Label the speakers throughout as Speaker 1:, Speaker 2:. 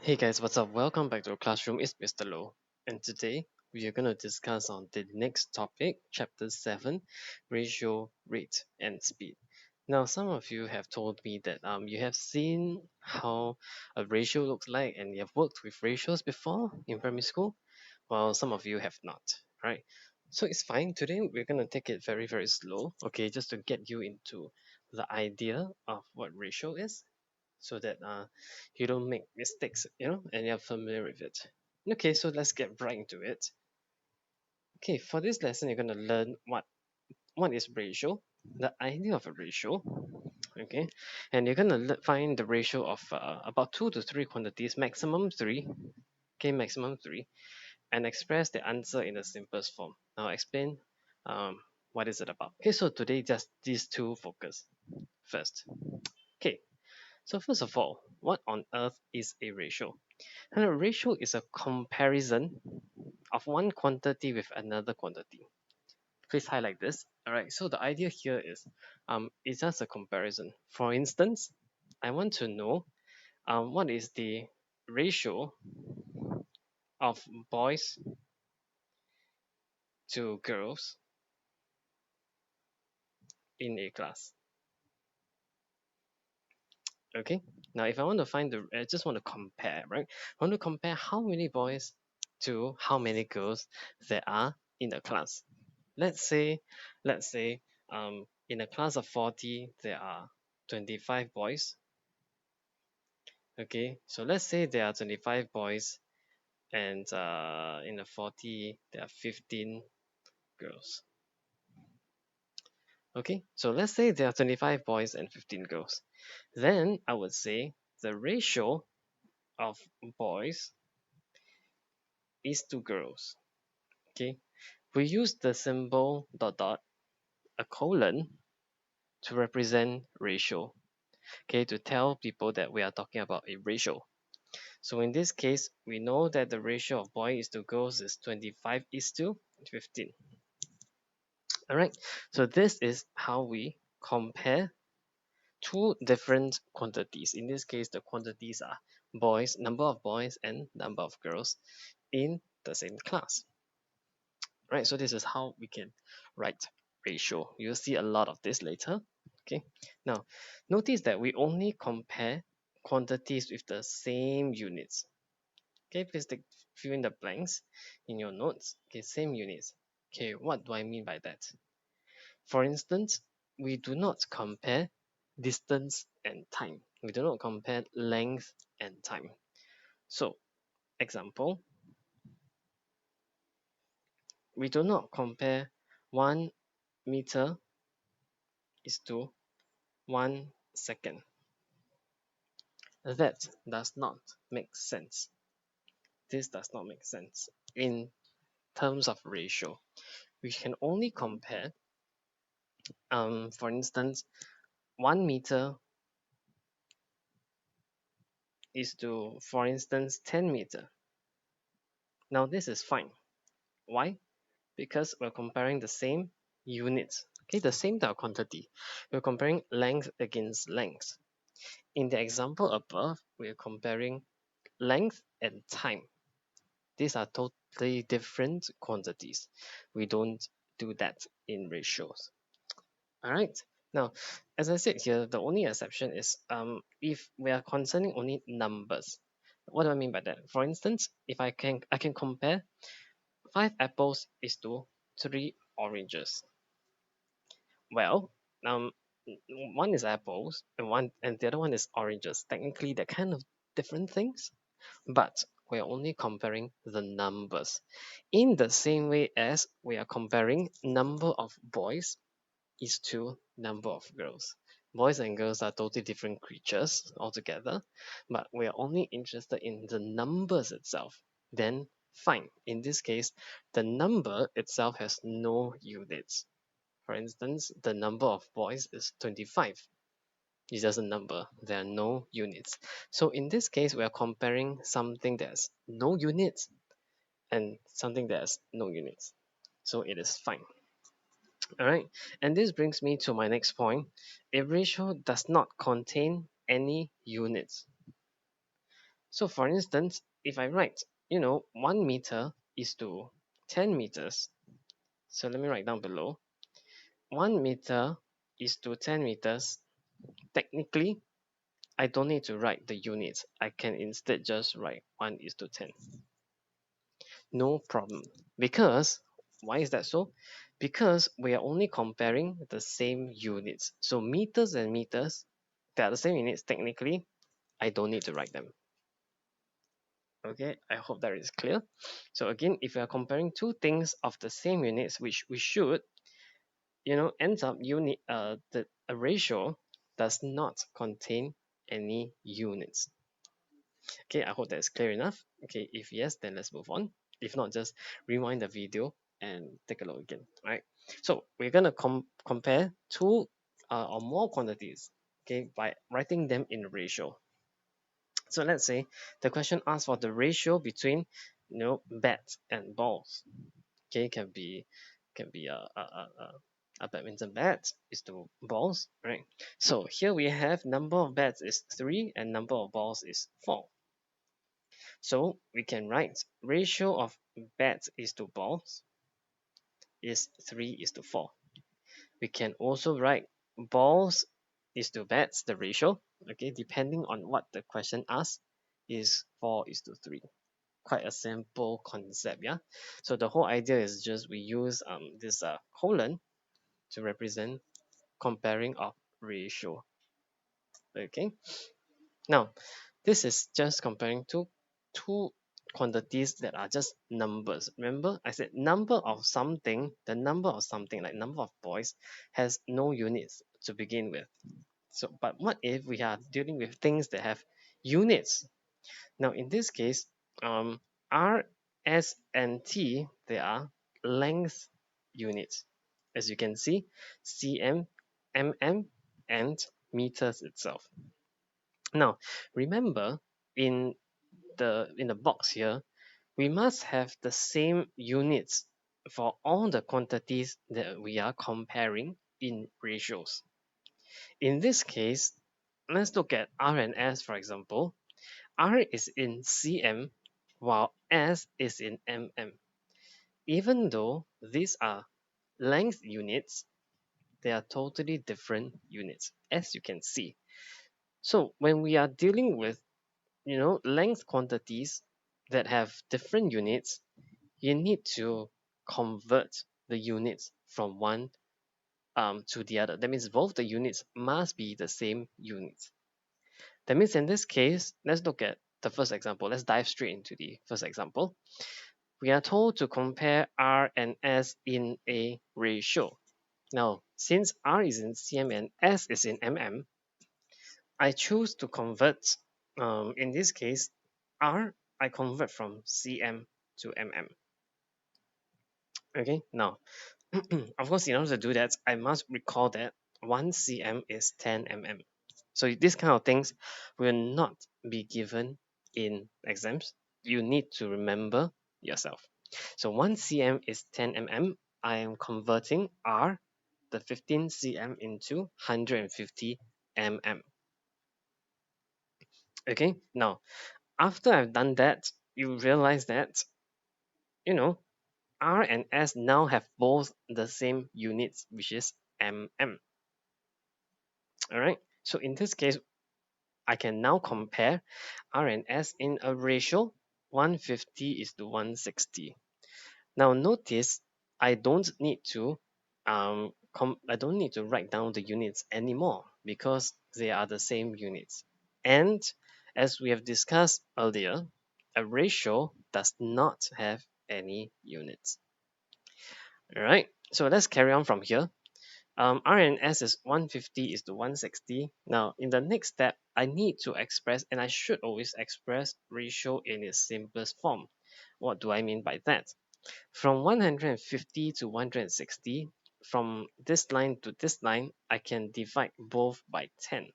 Speaker 1: Hey guys, what's up? Welcome back to our classroom. It's Mr. Low, and today we are going to discuss on the next topic, chapter 7, ratio, rate, and speed. Now, some of you have told me that you have seen how a ratio looks like and you have worked with ratios before in primary school. Well, some of you have not, right? So it's fine. Today we're going to take it very, very slow, okay, just to get you into the idea of what ratio is so that you don't make mistakes, and you're familiar with it. Okay, so let's get right into it. Okay, for this lesson, you're going to learn what is ratio, the idea of a ratio, okay, and you're going to find the ratio of about 2 to 3 quantities, maximum 3, okay, maximum 3, and express the answer in the simplest form. Now I'll explain what is it about. Okay, so today just these two focus first. Okay, so first of all, what on earth is a ratio? And a ratio is a comparison of one quantity with another quantity. Please highlight this. All right. So the idea here is, it's just a comparison. For instance, I want to know, what is the ratio of boys to girls in a class. Okay. Now, if I want to find I just want to compare, right? I want to compare how many boys to how many girls there are in a class. Let's say in a class of 40 there are 25 boys. Okay, so let's say there are 25 boys, and in a 40 there are 15 girls. Okay, so let's say there are 25 boys and 15 girls. Then I would say the ratio of boys is to girls. Okay, we use the symbol dot dot, a colon, to represent ratio, okay, to tell people that we are talking about a ratio. So in this case, we know that the ratio of boys to girls is 25 is to 15. All right, so this is how we compare two different quantities. In this case, the quantities are boys, number of boys, and number of girls in the same class. Right, so this is how we can write ratio. You'll see a lot of this later. Okay, now notice that we only compare quantities with the same units. Okay, please fill in the blanks in your notes. Okay, same units. Okay, what do I mean by that? For instance, we do not compare distance and time. We do not compare length and time. So, example, we do not compare 1 meter is to 1 second. That does not make sense. This does not make sense in terms of ratio. We can only compare, for instance, 1 meter is to, for instance, 10 meter. Now this is fine. Why? Because we're comparing the same units, okay, the same type of quantity. We're comparing length against length. In the example above, we're comparing length and time. These are totally different quantities. We don't do that in ratios. All right. Now, as I said here, the only exception is if we are concerning only numbers. What do I mean by that? For instance, if I can compare 5 apples is to 3 oranges. Well, one is apples and the other one is oranges. Technically, they're kind of different things, but we're only comparing the numbers. In the same way as we are comparing number of boys is to number of girls. Boys and girls are totally different creatures altogether, but we are only interested in the numbers itself. Then fine. In this case, the number itself has no units. For instance, the number of boys is 25. It's just a number. There are no units. So in this case, we are comparing something that's no units and something that's no units. So it is fine. All right, and this brings me to my next point. A ratio does not contain any units. So for instance, if I write, 1 meter is to 10 meters. So let me write down below. 1 meter is to 10 meters. Technically, I don't need to write the units. I can instead just write 1 is to 10. No problem. Because, why is that so? Because we are only comparing the same units. So meters and meters, they are the same units. Technically, I don't need to write them. Okay, I hope that is clear. So again, if we are comparing two things of the same units, which we should, ends up a ratio does not contain any units. Okay, I hope that's clear enough. Okay, if yes, then let's move on. If not, just rewind the video and take a look again. All right. So we're gonna compare two or more quantities. Okay, by writing them in ratio. So let's say the question asks for the ratio between, bats and balls. Okay, can be a badminton bat is to balls, right? So here we have number of bats is 3 and number of balls is 4. So we can write ratio of bats is to balls is 3 is to 4. We can also write balls is to bats, the ratio, okay, depending on what the question asks, is 4 is to 3. Quite a simple concept, yeah. So the whole idea is just we use this colon to represent comparing of ratio. Okay. Now, this is just comparing two quantities that are just numbers. Remember, I said number of something, the number of something, like number of boys, has no units to begin with. So, but what if we are dealing with things that have units? Now, in this case, R, S, and T, they are length units. As you can see, cm, mm, and meters itself. Now, remember, in the box here, we must have the same units for all the quantities that we are comparing in ratios. In this case, let's look at R and S, for example. R is in cm, while S is in mm. Even though these are length units, they are totally different units, as you can see. So when we are dealing with, length quantities that have different units, you need to convert the units from one to the other. That means both the units must be the same units. That means in this case, let's look at the first example. Let's dive straight into the first example. We are told to compare R and S in a ratio. Now, since R is in cm and S is in mm, I choose to convert, in this case, R, I convert from cm to mm. Okay, now, of course, in order to do that, I must recall that 1 cm is 10 mm. So this kind of things will not be given in exams. You need to remember yourself. So 1 cm is 10 mm. I am converting R, the 15 cm, into 150 mm. Okay, now after I've done that, you realize that, you know, R and S now have both the same units, which is mm. All right, so in this case, I can now compare R and S in a ratio 150 is to 160. Now notice I don't need to I don't need to write down the units anymore because they are the same units. And as we have discussed earlier, a ratio does not have any units. All right, so let's carry on from here. R and S is 150 is to 160. Now, in the next step, I need to express, and I should always express ratio in its simplest form. What do I mean by that? From 150 to 160, from this line to this line, I can divide both by 10.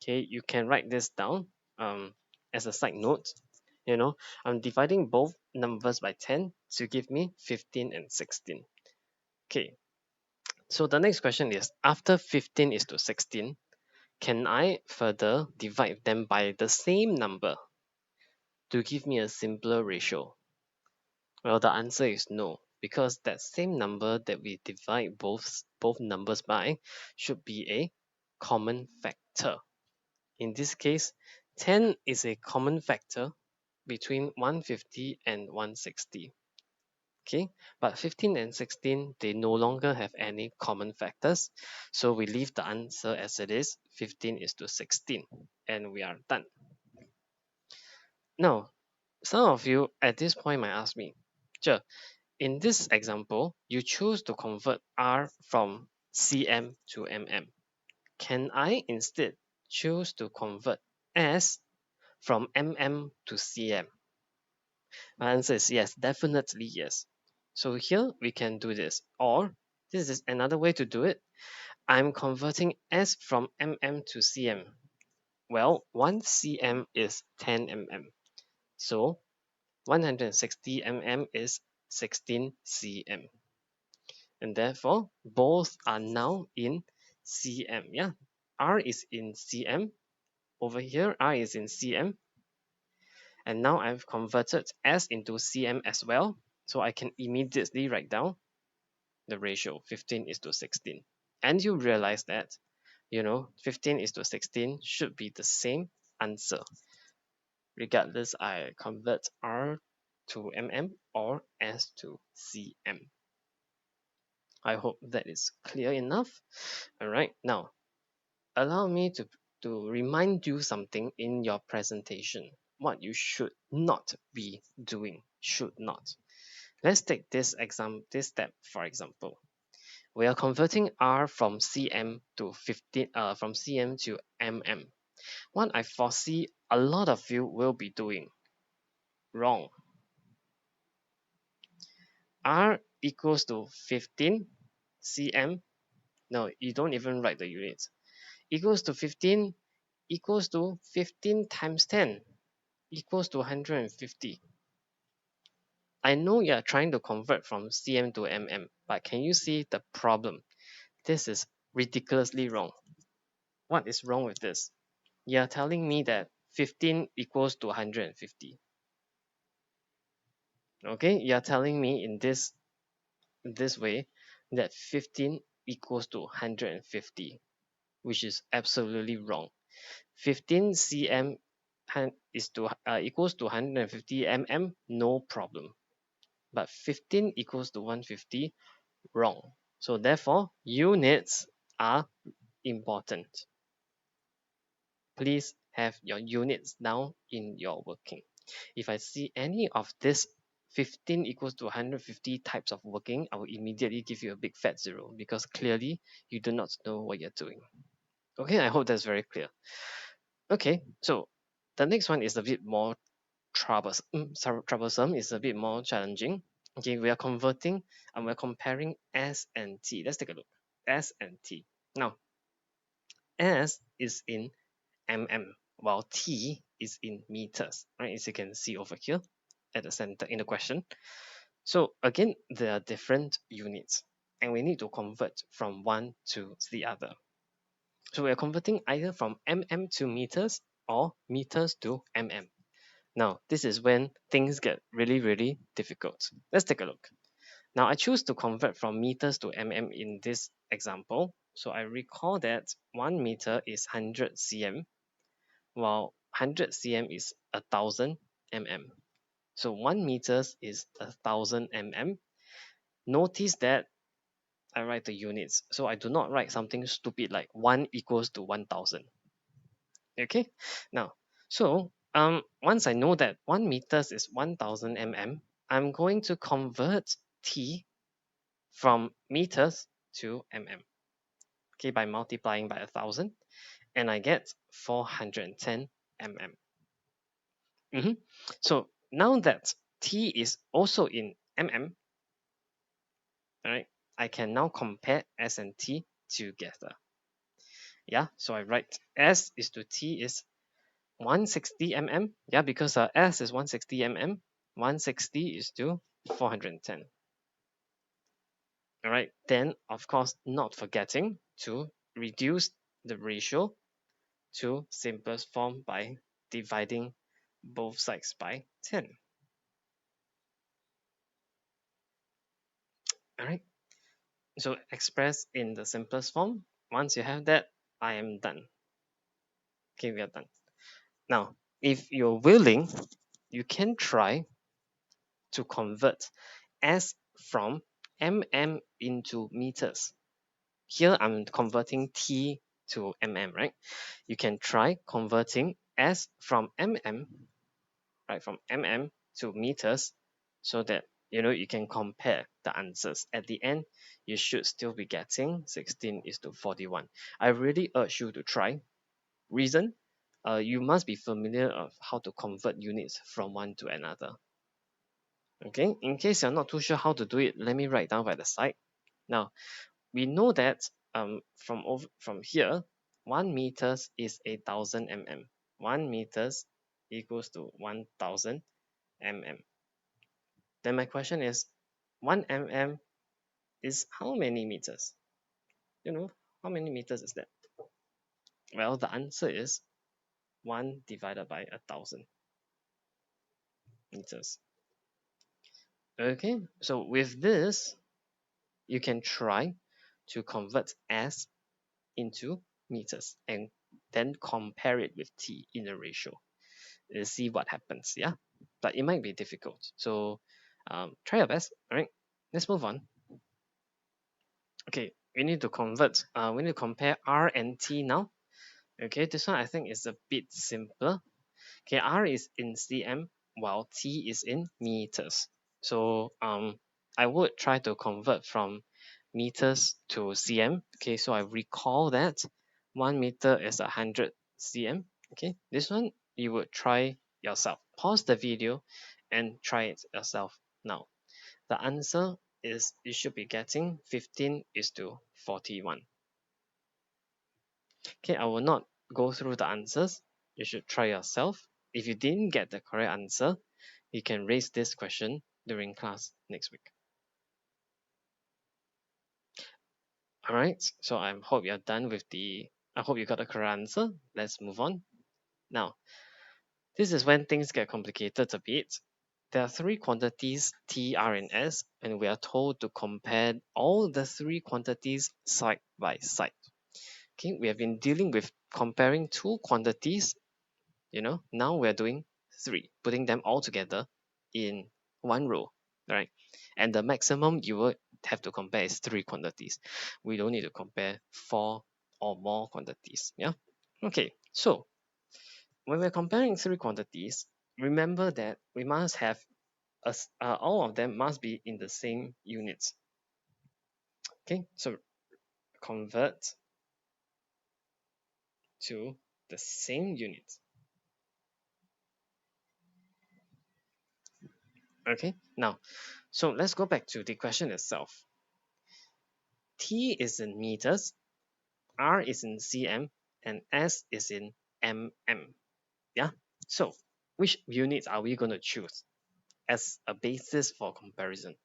Speaker 1: Okay, you can write this down as a side note. I'm dividing both numbers by 10 to give me 15 and 16. Okay, so the next question is, after 15 is to 16, can I further divide them by the same number to give me a simpler ratio? Well, the answer is no, because that same number that we divide both numbers by should be a common factor. In this case, 10 is a common factor between 150 and 160. Okay, but 15 and 16, they no longer have any common factors. So we leave the answer as it is, 15 is to 16, and we are done. Now, some of you at this point might ask me, Cher, in this example, you choose to convert R from cm to mm. Can I instead choose to convert S from mm to cm? My answer is yes, definitely yes. So here we can do this, or this is another way to do it. I'm converting S from mm to cm. Well, 1 cm is 10 mm. So 160 mm is 16 cm. And therefore, both are now in cm. Yeah, R is in cm. Over here, R is in cm. And now I've converted S into cm as well. So I can immediately write down the ratio 15 is to 16. And you realize that, 15 is to 16 should be the same answer. Regardless, I convert R to mm or S to cm. I hope that is clear enough. All right, now allow me to remind you something in your presentation. What you should not be doing. Should not. Let's take this step for example. We are converting R from cm to 15 from cm to mm. What I foresee a lot of you will be doing wrong. R equals to 15 cm. No, you don't even write the units. Equals to 15 equals to 15 times 10 equals to 150. I know you're trying to convert from cm to mm, but can you see the problem? This is ridiculously wrong. What is wrong with this? You're telling me that 15 equals to 150. Okay, you're telling me in this way that 15 equals to 150, which is absolutely wrong. 15 cm is to equals to 150 mm, no problem. But 15 equals to 150, wrong. So therefore, units are important. Please have your units down in your working. If I see any of this 15 equals to 150 types of working, I will immediately give you a big fat zero because clearly you do not know what you're doing. Okay, I hope that's very clear. Okay, so the next one is a bit more troublesome, is a bit more challenging. Okay, we are converting and we're comparing S and T. Let's take a look. S and T. Now, S is in mm, while T is in meters, right? As you can see over here at the center in the question. So again, there are different units and we need to convert from one to the other. So we are converting either from mm to meters or meters to mm. Now, this is when things get really, really difficult. Let's take a look. Now, I choose to convert from meters to mm in this example. So I recall that 1 meter is 100 cm, while 100 cm is 1000 mm. So 1 meters is 1000 mm. Notice that I write the units. So I do not write something stupid like 1 equals to 1000. Okay, now, so once I know that 1 meters is 1000 mm, I'm going to convert T from meters to mm. Okay, by multiplying by 1000, and I get 410 mm. So now that T is also in mm, all right, I can now compare S and T together. Yeah, so I write S is to T is 160 mm. Yeah, because S is 160 mm. 160 is to 410. All right, then of course, not forgetting to reduce the ratio to simplest form by dividing both sides by 10. All right. So express in the simplest form. Once you have that, I am done. Okay, we are done. Now, if you're willing, you can try to convert S from mm into meters. Here I'm converting T to mm, right? You can try converting S from mm, right, from mm to meters, so that you can compare the answers. At the end, you should still be getting 16:41. I really urge you to try. Reason, you must be familiar of how to convert units from one to another. Okay, in case you're not too sure how to do it, let me write down by the side. Now, we know that from here, 1 meters is 1,000 mm. 1 meters equals to 1,000 mm. Then my question is, 1 mm is how many meters? How many meters is that? Well, the answer is 1 divided by 1,000 meters. Okay, so with this, you can try to convert S into meters and then compare it with T in a ratio. See what happens, yeah? But it might be difficult. So try your best, all right? Let's move on. Okay, we need to convert, we need to compare R and T now. Okay, this one I think is a bit simpler. Okay, R is in cm while T is in meters. So I would try to convert from meters to cm. Okay, so I recall that 1 meter is 100 cm. Okay, this one you would try yourself. Pause the video and try it yourself now. The answer is you should be getting 15:41. Okay, I will not go through the answers. You should try yourself. If you didn't get the correct answer, you can raise this question during class next week. All right, so I hope you're done with I hope you got the correct answer. Let's move on. Now, this is when things get complicated a bit. There are three quantities, T, R, and S, and we are told to compare all the three quantities side by side. Okay, we have been dealing with comparing two quantities. Now we're doing three, putting them all together in one row, right? And the maximum you would have to compare is three quantities. We don't need to compare four or more quantities, yeah? Okay, so when we're comparing three quantities, remember that we must have all of them must be in the same units. Okay, so convert to the same unit. Okay, now, so let's go back to the question itself. T is in meters, R is in cm, and S is in mm. Yeah, so which units are we going to choose as a basis for comparison?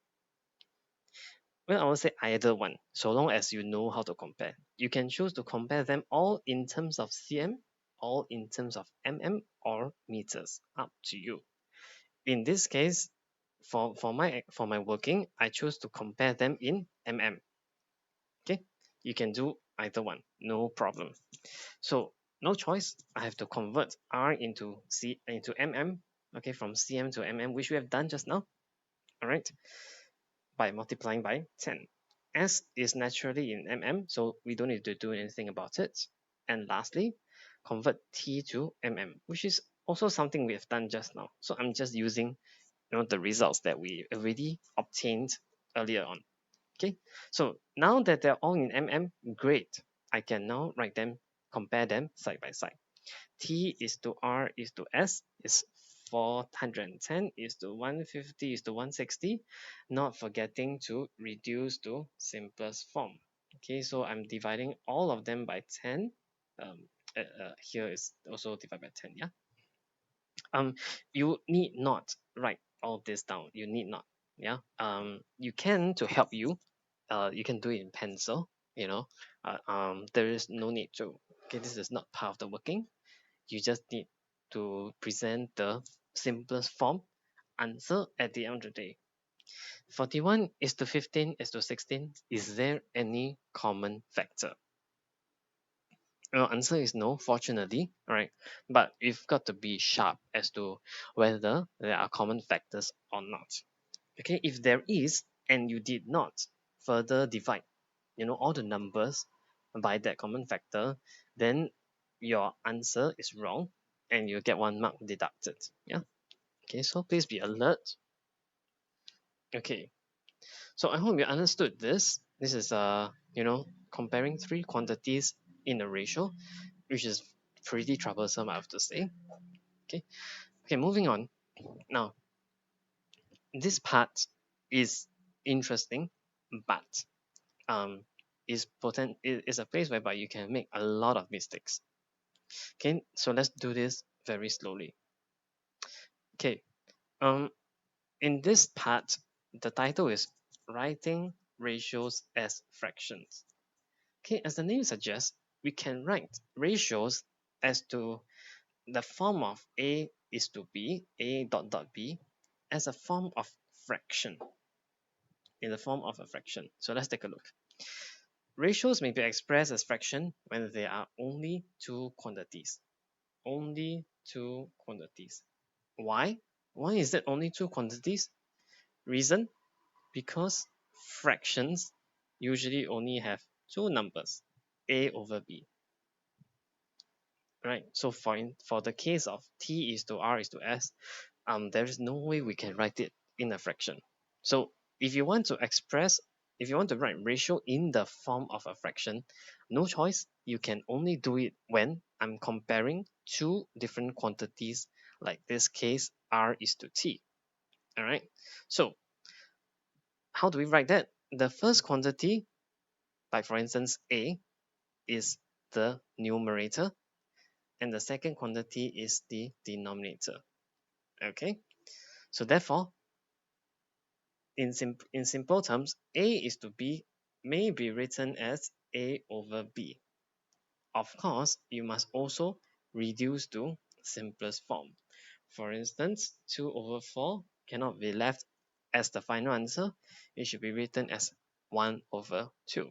Speaker 1: Well, I would say either one, so long as you know how to compare. You can choose to compare them all in terms of cm, all in terms of mm, or meters, up to you. In this case, for my working, I choose to compare them in mm. Okay, you can do either one, no problem. So no choice, I have to convert R into mm, okay, from cm to mm, which we have done just now, all right, by multiplying by 10. S is naturally in mm, so we don't need to do anything about it. And lastly, convert T to mm, which is also something we have done just now. So I'm just using the results that we already obtained earlier on. Okay, so now that they're all in mm, great. I can now write them, compare them side by side. T is to R is to S is 410 is to 150 is to 160. Not forgetting to reduce to simplest form. Okay, so I'm dividing all of them by 10. Here is also divided by 10, yeah. You need not write all this down. You need not, yeah. You can, to help you, you can do it in pencil. There is no need to Okay, this is not part of the working. You just need to present the simplest form answer at the end of the day. 41 is to 15 is to 16. Is there any common factor? Answer is no, fortunately, right? But you've got to be sharp as to whether there are common factors or not. Okay, if there is, and you did not further divide, all the numbers by that common factor, then your answer is wrong, and you get 1 mark deducted. Yeah. Okay, so please be alert. Okay, so I hope you understood this. This is comparing three quantities in a ratio, which is pretty troublesome, I have to say. Okay, okay, moving on. Now, this part is interesting, but is is a place whereby you can make a lot of mistakes. Okay, so let's do this very slowly. Okay, in this part, the title is writing ratios as fractions. Okay, as the name suggests, we can write ratios as to the form of a is to b, a dot dot b, as a form of fraction, in the form of a fraction. So let's take a look. Ratios may be expressed as fraction when there are only two quantities. Only two quantities. Why? Why is it only two quantities? Reason? Because fractions usually only have two numbers, a over b. Right? So for the case of t is to r is to s, there is no way we can write it in a fraction. So if you want to write ratio in the form of a fraction, no choice. You can only do it when I'm comparing two different quantities, like this case r is to t. All right. So how do we write that? The first quantity, like for instance a, is the numerator, and the second quantity is the denominator. Okay. So therefore, in simple terms, a is to b may be written as a over b. Of course, you must also reduce to simplest form. For instance, 2 over 4 cannot be left as the final answer. It should be written as 1 over 2.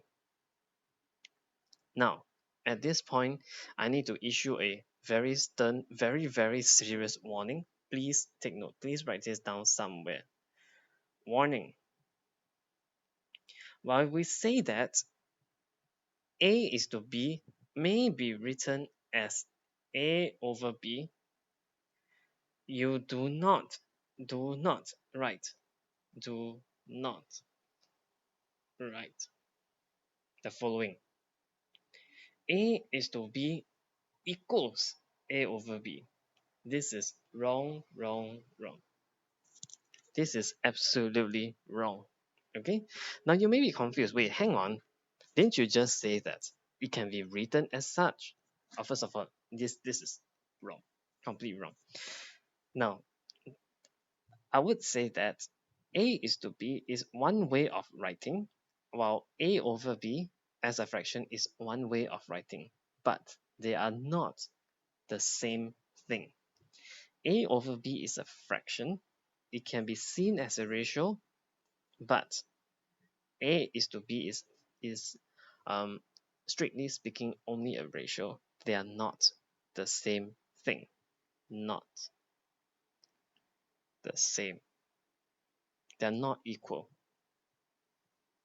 Speaker 1: Now, at this point, I need to issue a very stern, very, very serious warning. Please take note. Please write this down somewhere. Warning. While we say that a is to b may be written as a over b, you do not write, do not write the following. A is to b equals a over b. This is wrong, wrong, wrong. This is absolutely wrong. Okay, now you may be confused. Wait, hang on. Didn't you just say that it can be written as such? First of all, this is wrong, completely wrong. Now, I would say that a is to b is one way of writing, while a over b as a fraction is one way of writing, but they are not the same thing. A over b is a fraction. It can be seen as a ratio, but a is to b is um, strictly speaking only a ratio. They are not the same thing. Not the same. They're not equal.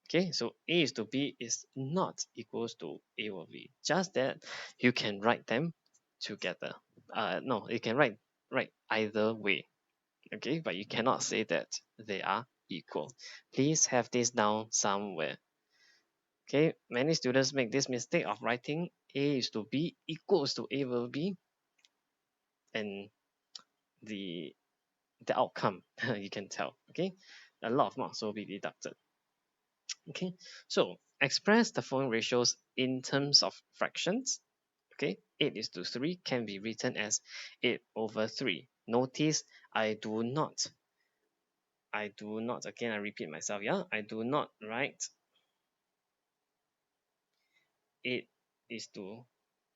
Speaker 1: Okay, so a is to b is not equals to a over b. Just that you can write them together. No, you can write either way. Okay, but you cannot say that they are equal. Please have this down somewhere. Okay, many students make this mistake of writing a is to b equals to a over b, and the outcome you can tell. Okay, a lot of marks will be deducted. Okay, so express the following ratios in terms of fractions. Okay, 8 is to 3 can be written as 8 over 3. Notice I do not, again I repeat myself, yeah, I do not write 8 is to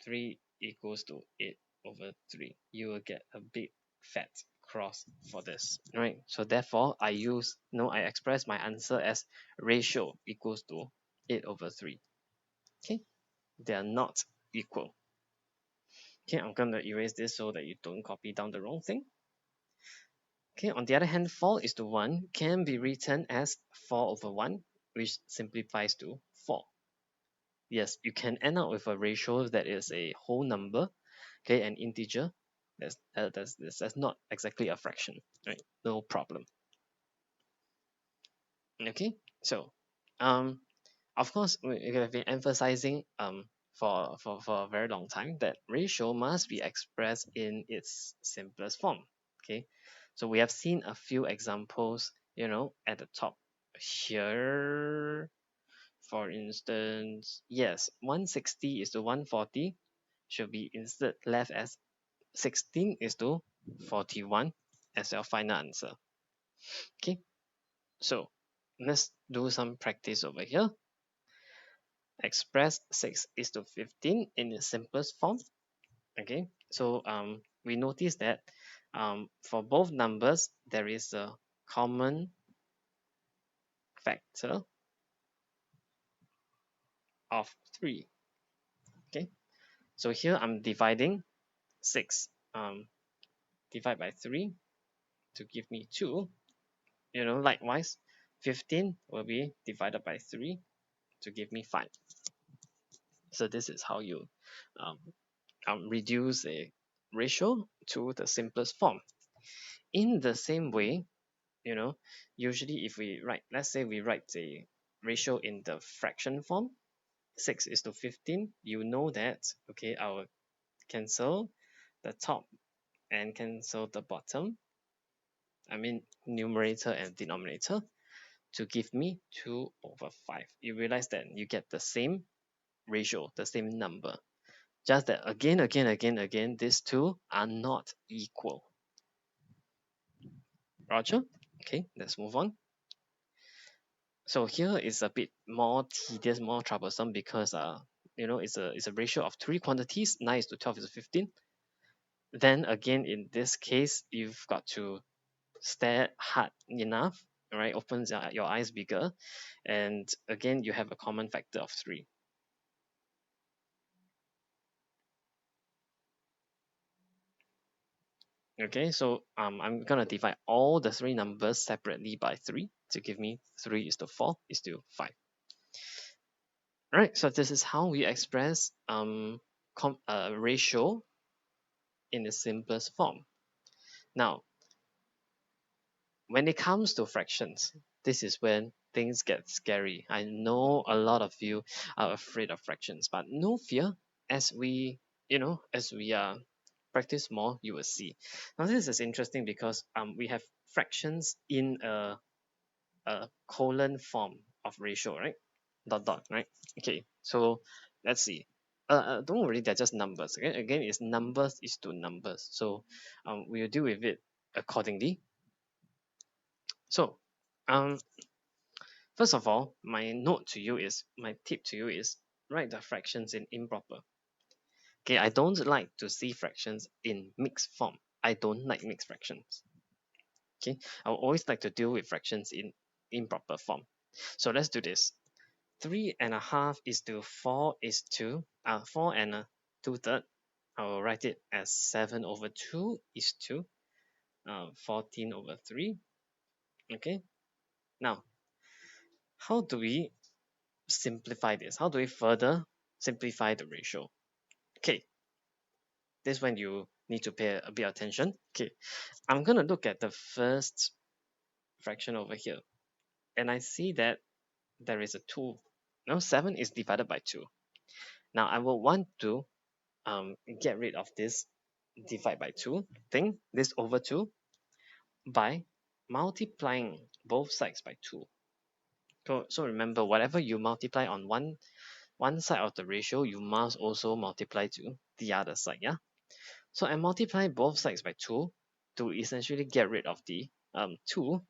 Speaker 1: 3 equals to 8 over 3. You will get a big fat cross for this, right? So therefore, I express my answer as ratio equals to 8 over 3. Okay, they are not equal. Okay, I'm going to erase this so that you don't copy down the wrong thing. Okay, on the other hand, 4 is to 1 can be written as 4 over 1, which simplifies to 4. Yes, you can end up with a ratio that is a whole number, okay, an integer. That's not exactly a fraction, right? No problem. Okay, so of course we have been emphasizing for a very long time that ratio must be expressed in its simplest form. Okay, so we have seen a few examples, at the top here. For instance, yes, 160 is to 140 should be instead left as 16 is to 41 as your final answer. Okay, so let's do some practice over here. Express 6 is to 15 in the simplest form. Okay, so we notice that for both numbers there is a common factor of 3. Okay, so here I'm dividing 6, divide by 3 to give me 2. Likewise 15 will be divided by 3 to give me 5. So this is how you um, reduce a ratio to the simplest form. In the same way, usually if we write, let's say we write the ratio in the fraction form, 6 is to 15, you know that, okay, I will cancel the top and cancel the bottom, I mean numerator and denominator, to give me 2 over 5. You realize that you get the same ratio, the same number. Just that again, these two are not equal. Roger? Okay, let's move on. So here is a bit more tedious, more troublesome because it's a ratio of 3 quantities. 9 is to 12 is to 15. Then again, in this case, you've got to stare hard enough, right? Opens your eyes bigger, and again, you have a common factor of 3. Okay, so I'm gonna divide all the 3 numbers separately by 3 to give me 3 is to 4 is to 5. Right, so this is how we express ratio in the simplest form. Now, when it comes to fractions, this is when things get scary. I know a lot of you are afraid of fractions, but no fear. As we practice more, you will see. Now, this is interesting because we have fractions in a colon form of ratio, right? Dot dot, right? Okay, so let's see. Don't worry, they're just numbers. Okay, again, it's numbers is to numbers. So we'll deal with it accordingly. So first of all, my tip to you is write the fractions in improper. Okay, I don't like to see fractions in mixed form. I don't like mixed fractions. Okay, I will always like to deal with fractions in improper form. So let's do this. 3.5 is to 4 is to 4 and 2/3. I will write it as 7 over 2 is to 14 over 3. Okay, now how do we simplify this? How do we further simplify the ratio? Okay, this is when you need to pay a bit of attention. Okay, I'm gonna look at the first fraction over here, and I see that there is a 2. Now 7 is divided by 2. Now I will want to get rid of this divide by 2 thing, this over 2, by multiplying both sides by 2. So remember, whatever you multiply on one side of the ratio, you must also multiply to the other side, yeah? So I multiply both sides by 2 to essentially get rid of the 2,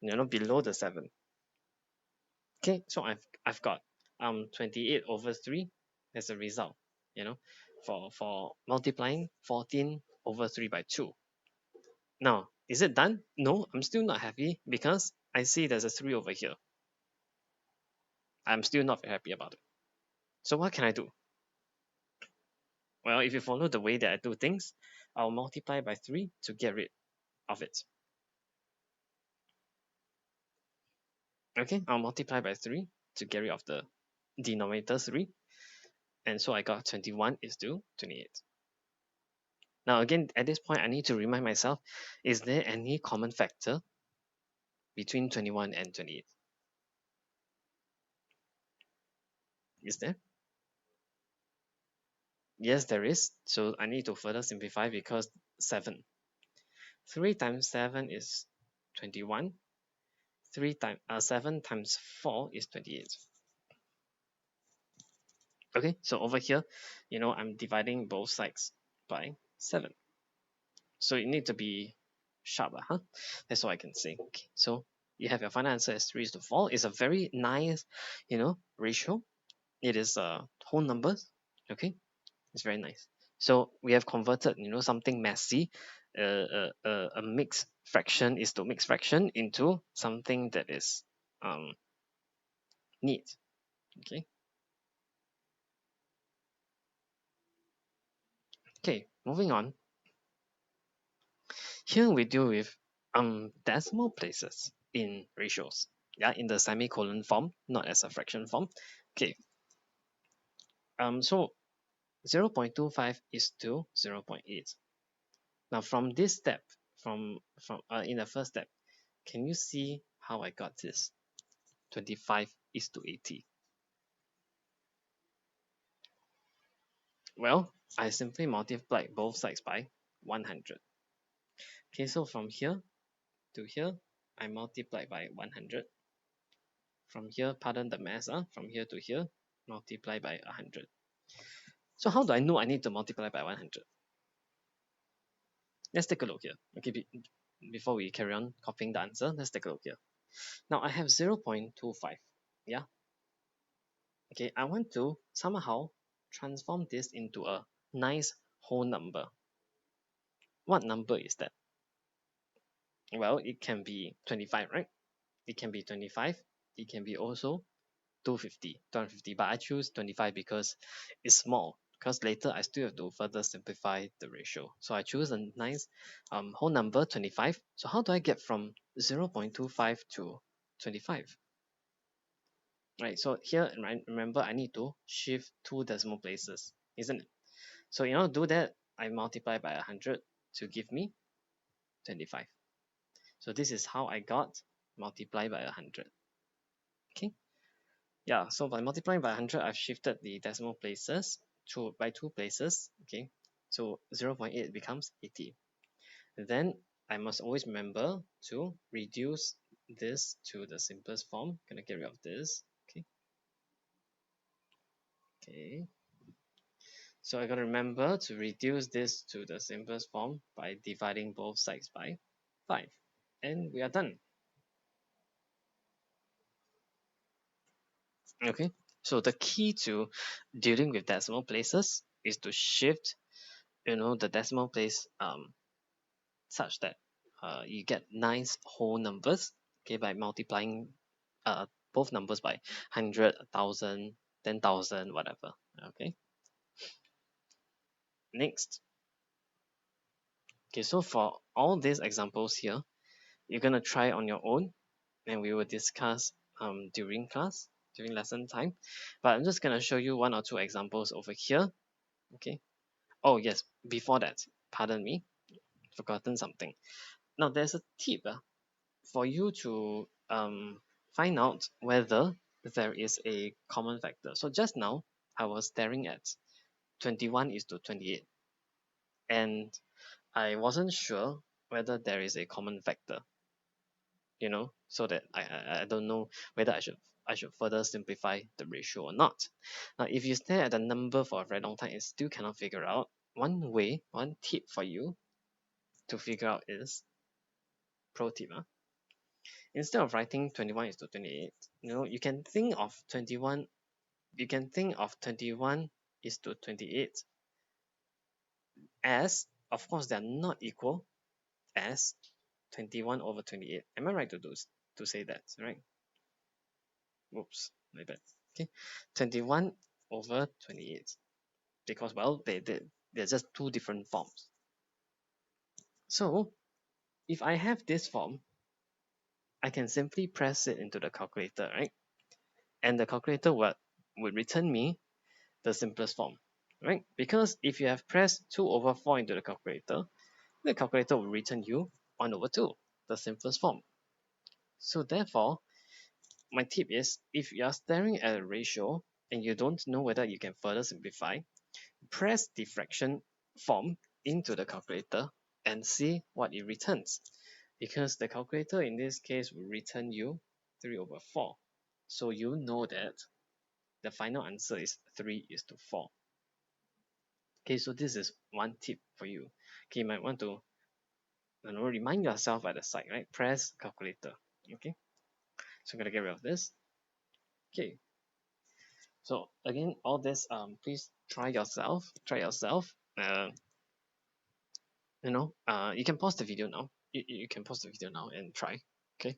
Speaker 1: below the 7. Okay, so I've got 28 over 3 as a result, you know for multiplying 14 over 3 by 2. Now, is it done? No, I'm still not happy because I see there's a 3 over here. I'm still not very happy about it. So what can I do? Well, if you follow the way that I do things, I'll multiply by 3 to get rid of it. Okay, I'll multiply by 3 to get rid of the denominator 3. And so I got 21 is to 28. Now again, at this point, I need to remind myself, is there any common factor between 21 and 28? Is there? Yes, there is. So I need to further simplify because 7. 3 times 7 is 21. 7 times 4 is 28. Okay, so over here, I'm dividing both sides by 7. So you need to be sharp, huh? That's all I can say. Okay, so you have your final answer as 3 is to 4. It's a very nice, ratio. It is whole numbers. Okay, it's very nice. So we have converted, something messy, a mixed fraction is to mixed fraction into something that is neat. Okay. Okay, moving on. Here we deal with decimal places in ratios. Yeah, in the semicolon form, not as a fraction form. Okay. So 0.25 is to 0.8. Now from this step, from in the first step, can you see how I got this? 25 is to 80. Well, I simply multiplied both sides by 100. Okay, so from here to here, I multiplied by 100. From here, pardon the math, from here to here, multiply by 100. So how do I know I need to multiply by 100? Let's take a look here. Okay, before we carry on copying the answer, let's take a look here. Now I have 0.25. Yeah. Okay, I want to somehow transform this into a nice whole number. What number is that? Well, it can be 25, right? It can be 25. It can be also 250, but I choose 25 because it's small. Because later I still have to further simplify the ratio. So I choose a nice whole number 25. So how do I get from 0.25 to 25? Right, so here, remember, I need to shift 2 decimal places, isn't it? So in order to do that, I multiply by 100 to give me 25. So this is how I got multiply by 100. Okay. Yeah, so by multiplying by 100, I've shifted the decimal places by 2 places. Okay, so 0.8 becomes 80. Then I must always remember to reduce this to the simplest form. Gonna get rid of this. Okay. Okay. So I gotta remember to reduce this to the simplest form by dividing both sides by 5. And we are done. Okay, so the key to dealing with decimal places is to shift, the decimal place such that you get nice whole numbers. Okay, by multiplying both numbers by 100, 1,000, 10,000, whatever. Okay. Next. Okay, so for all these examples here, you're gonna try on your own, and we will discuss during class, during lesson time. But I'm just gonna show you 1 or 2 examples over here. Okay. Oh yes, before that, pardon me, forgotten something. Now there's a tip for you to find out whether there is a common factor. So just now I was staring at 21 is to 28, and I wasn't sure whether there is a common factor, so that I don't know whether I should further simplify the ratio or not. Now if you stare at the number for a very long time and still cannot figure out, one tip for you to figure out is, pro tip, instead of writing 21 is to 28, you can think of 21 is to 28 as, of course, they are not equal as 21 over 28. Am I right to say that, right? Whoops, my bad. Okay, 21 over 28, because, well, they're just two different forms. So if I have this form, I can simply press it into the calculator, right? And the calculator would return me the simplest form, right? Because if you have pressed 2 over 4 into the calculator will return you 1 over 2, the simplest form. So therefore, my tip is, if you are staring at a ratio and you don't know whether you can further simplify, press the fraction form into the calculator and see what it returns. Because the calculator in this case will return you 3 over 4. So you know that the final answer is 3:4. Okay, so this is one tip for you. Okay, you might want to remind yourself at the side, right? Press calculator. Okay, so I'm gonna get rid of this. Okay, so again, all this, please try yourself. You can pause the video now. You can pause the video now and try. Okay.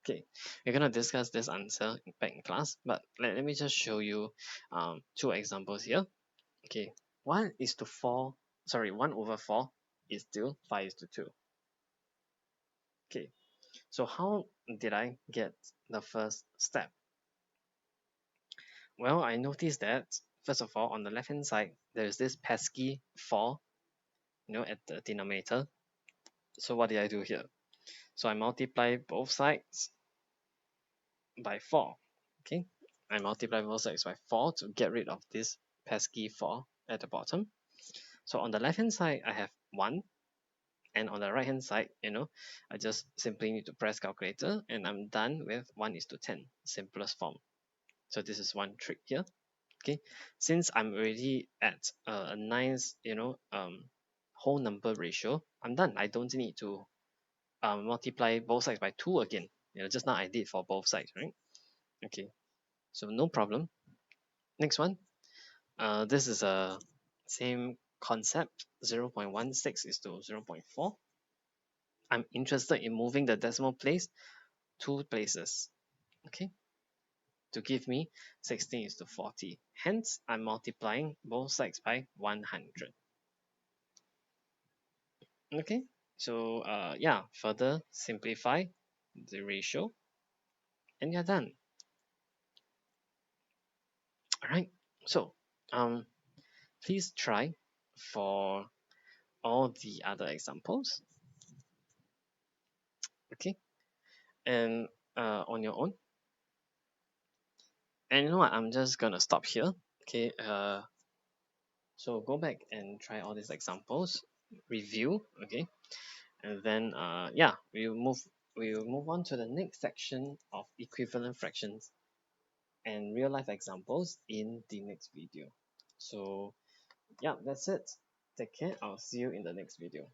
Speaker 1: Okay, we're gonna discuss this answer back in class, but let me just show you two examples here. Okay, 1:4, sorry, 1 over 4 is still 5:2. Okay, so how did I get the first step? Well, I noticed that, first of all, on the left hand side, there's this pesky 4, at the denominator. So what did I do here? So I multiply both sides by 4. Okay, I multiply both sides by 4 to get rid of this pesky 4 at the bottom. So on the left hand side, I have 1, and on the right hand side, I just simply need to press calculator and I'm done with 1:10, simplest form. So this is one trick here. Okay, since I'm already at a nice whole number ratio, I'm done. I don't need to multiply both sides by 2 again. Just now I did for both sides, right? Okay, so no problem. Next one, this is a same concept. 0.16:0.4. I'm interested in moving the decimal place 2 places, okay, to give me 16:40. Hence, I'm multiplying both sides by 100. Okay, so yeah, further simplify the ratio and you're done. All right, so please try for all the other examples. Okay, and on your own. And you know what, I'm just gonna stop here. Okay, so go back and try all these examples, review. Okay, and then yeah, we'll move on to the next section of equivalent fractions and real life examples in the next video. So yeah, that's it. Take care. I'll see you in the next video.